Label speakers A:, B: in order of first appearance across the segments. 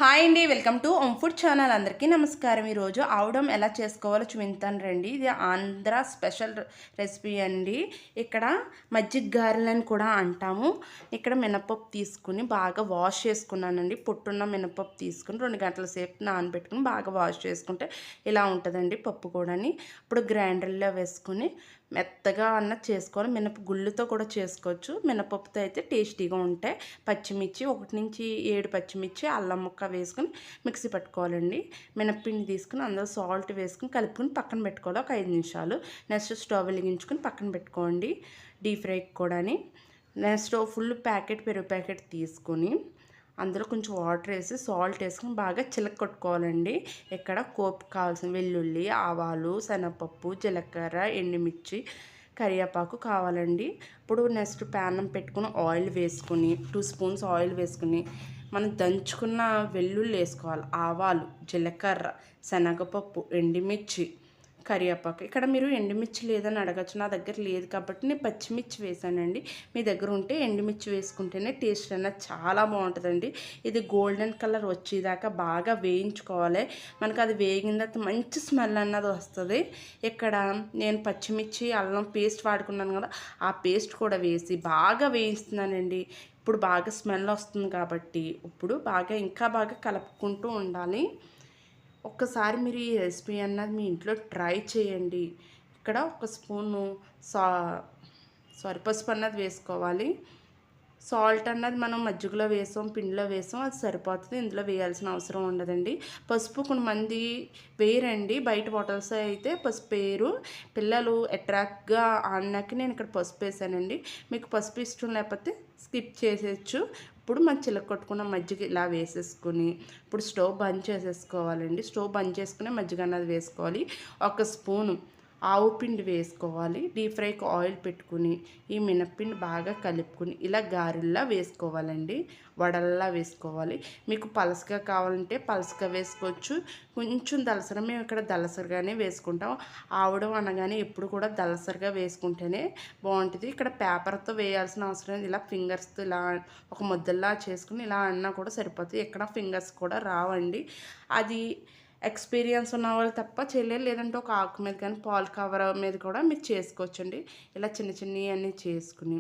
A: Hi అండి, welcome two ohm food channel. అందరికీ నమస్కారం. ఈరోజు ఆవడం ఎలా చేసుకోవాలో చూపిస్తాను రండి. ఇది ఆంధ్ర స్పెషల్ రెసిపీ అండి. ఇక్కడ మజ్జిగ గారెలని కూడా అంటాము. ఇక్కడ మినపప్పు తీసుకుని బాగా వాష్ చేసుకున్నానండి. పొట్టున్న మినపప్పు తీసుకుని 2 గంటల సేపు నానబెట్టుకుని బాగా వాష్ చేసుకుంటే ఇలా ఉంటుందండి పప్పు కూడాని. ఇప్పుడు గ్రైండర్లో వేసుకుని మెత్తగా అన్నది చేసుకోవాలి. మినప గుళ్ళుతో కూడా చేసుకోవచ్చు. మినపప్పుతో అయితే టేస్టీగా ఉంటాయి. పచ్చిమిర్చి 1 నుంచి 7 పచ్చిమిర్చి, అల్లం ముక్క వేసుకుని మిక్సీ పట్టుకోవాలండి. మినప్పిండి తీసుకుని అందులో సాల్ట్ వేసుకుని కలుపుకొని పక్కన పెట్టుకోవాలి ఒక 5 నిమిషాలు. నెక్స్ట్ స్టవ్ వెలిగించుకుని పక్కన పెట్టుకోండి డీప్ ఫ్రైకి కూడాని. నెక్స్ట్ ఫుల్ ప్యాకెట్ పెరుగు ప్యాకెట్ తీసుకొని అందులో కొంచెం వాటర్ వేసి సాల్ట్ వేసుకొని బాగా చిలక్కొట్టుకోవాలండి. ఇక్కడ కోపు కావాల్సిన వెల్లుల్లి, ఆవాలు, శనగపప్పు, జీలకర్ర, ఎండుమిర్చి, కరివేపాకు కావాలండి. ఇప్పుడు నెక్స్ట్ ప్యానం పెట్టుకుని ఆయిల్ వేసుకుని 2 స్పూన్స్ ఆయిల్ వేసుకుని మనం దంచుకున్న వెల్లుల్లి వేసుకోవాలి. ఆవాలు, జీలకర్ర, శనగపప్పు, ఎండుమిర్చి, కరివేపాకు. ఇక్కడ మీరు ఎండుమిర్చి లేదని అడగచ్చు. నా దగ్గర లేదు కాబట్టి నేను పచ్చిమిర్చి వేసానండి. మీ దగ్గర ఉంటే ఎండుమిర్చి వేసుకుంటేనే టేస్ట్ అన్నది చాలా బాగుంటుందండి. ఇది గోల్డెన్ కలర్ వచ్చేదాకా బాగా వేయించుకోవాలి. మనకు అది వేగిన తర్వాత మంచి స్మెల్ అన్నది వస్తుంది. ఇక్కడ నేను పచ్చిమిర్చి, అల్లం పేస్ట్ వాడుకున్నాను కదా, ఆ పేస్ట్ కూడా వేసి బాగా వేయిస్తున్నానండి. ఇప్పుడు బాగా స్మెల్ వస్తుంది కాబట్టి ఇప్పుడు ఇంకా బాగా కలుపుకుంటూ ఉండాలి. ఒక్కసారి మీరు ఈ రెసిపీ అన్నది మీ ఇంట్లో ట్రై చేయండి. ఇక్కడ 1 స్పూను పసుపు అన్నది వేసుకోవాలి. సాల్ట్ అన్నది మనం మజ్జిగలో వేసాం, పిండిలో వేసాం, అది సరిపోతుంది. ఇందులో వేయాల్సిన అవసరం ఉండదండి. పసుపు కొంతమంది వేయరండి. బయట బాటిల్స్ అయితే పసుపు వేయరు. పిల్లలు అట్రాక్ట్గా ఆడినాక నేను ఇక్కడ పసుపు వేసానండి. మీకు పసుపు ఇష్టం లేకపోతే స్కిప్ చేసేయచ్చు. ఇప్పుడు మనం చిలకొట్టుకున్న మజ్జిగ ఇలా వేసేసుకుని ఇప్పుడు స్టవ్ బంద్ చేసేసుకోవాలండి. స్టవ్ బంద్ చేసుకుని మజ్జిగ అన్నది వేసుకోవాలి. 1 స్పూను ఆవు పిండి వేసుకోవాలి. డీప్ ఫ్రైకి ఆయిల్ పెట్టుకుని ఈ మినప్పిండి బాగా కలుపుకుని ఇలా గారెల్లా వేసుకోవాలండి. వడల్లా వేసుకోవాలి. మీకు పలసగా కావాలంటే పలసగా వేసుకోవచ్చు, కొంచెం దలసర. మేము ఇక్కడ దలసరిగానే వేసుకుంటాం. ఆవడం అనగానే ఎప్పుడు కూడా దలసరిగా వేసుకుంటేనే బాగుంటుంది. ఇక్కడ పేపర్తో వేయాల్సిన అవసరం లేదు. ఇలా ఫింగర్స్తో ఇలా ఒక ముద్దల్లా చేసుకుని ఇలా అన్నా కూడా సరిపోతుంది. ఎక్కడ ఫింగర్స్ కూడా రావండి. అది ఎక్స్పీరియన్స్ ఉన్న వాళ్ళు తప్ప చేయలేరు. లేదంటే ఒక ఆకు మీద కానీ పాల్ కవర్ మీద కూడా మీరు చేసుకోవచ్చండి. ఇలా చిన్న చిన్నవి అన్నీ చేసుకుని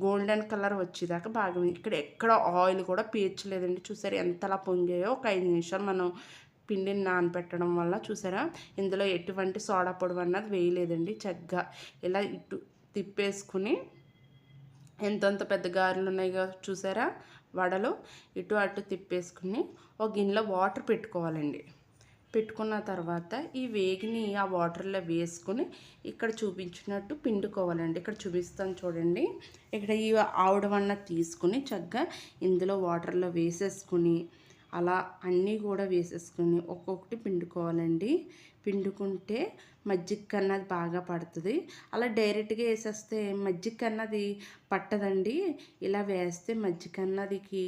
A: గోల్డెన్ కలర్ వచ్చేదాకా బాగా ఇక్కడ ఎక్కడ ఆయిల్ కూడా పీల్చలేదండి. చూసారు ఎంతలా పొంగాయో. ఒక 5 నిమిషాలు మనం పిండిని నానబెట్టడం వల్ల చూసారా, ఇందులో ఎటువంటి సోడా పొడి అన్నది వేయలేదండి. చక్కగా ఇలా ఇటు తిప్పేసుకుని ఎంతంత పెద్ద గారెలు ఉన్నాయో చూసారా వడలు. ఇటు అటు తిప్పేసుకుని ఒక గిన్నెలో వాటర్ పెట్టుకోవాలండి. పెట్టుకున్న తర్వాత ఈ వేగిని ఆ వాటర్లో వేసుకుని ఇక్కడ చూపించినట్టు పిండుకోవాలండి. ఇక్కడ చూపిస్తాను చూడండి. ఇక్కడ ఈ ఆవడవన్న తీసుకుని చక్కగా ఇందులో వాటర్లో వేసేసుకుని అలా అన్నీ కూడా వేసేసుకుని ఒక్కొక్కటి పిండుకోవాలండి. పిండుకుంటే మజ్జిగ అన్నది బాగా పడుతుంది. అలా డైరెక్ట్గా వేసేస్తే మజ్జిగ అన్నది పట్టదండి. ఇలా వేస్తే మజ్జిగ అన్నదికి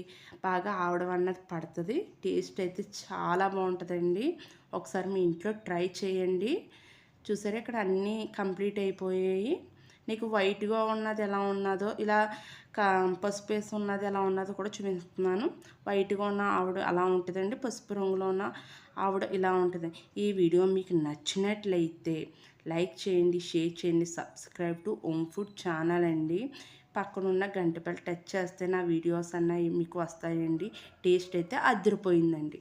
A: బాగా ఆవడం అన్నది పడుతుంది. టేస్ట్ అయితే చాలా బాగుంటుందండి. ఒకసారి మీ ఇంట్లో ట్రై చేయండి. చూసారా ఇక్కడ అన్నీ కంప్లీట్ అయిపోయాయి. నీకు వైట్గా ఉన్నది ఎలా ఉన్నదో ఇలా పసుపు వేసి ఉన్నది ఎలా ఉన్నదో కూడా చూపిస్తున్నాను. వైట్గా ఉన్న ఆవిడ అలా ఉంటుందండి. పసుపు రంగులో ఉన్న ఆవిడ ఇలా ఉంటుంది. ఈ వీడియో మీకు నచ్చినట్లయితే లైక్ చేయండి, షేర్ చేయండి, subscribe two ohm food channel అండి. పక్కనున్న గంట బెల్ టచ్ చేస్తే నా వీడియోస్ అన్నీ మీకు వస్తాయండి. టేస్ట్ అయితే అదిరిపోయిందండి.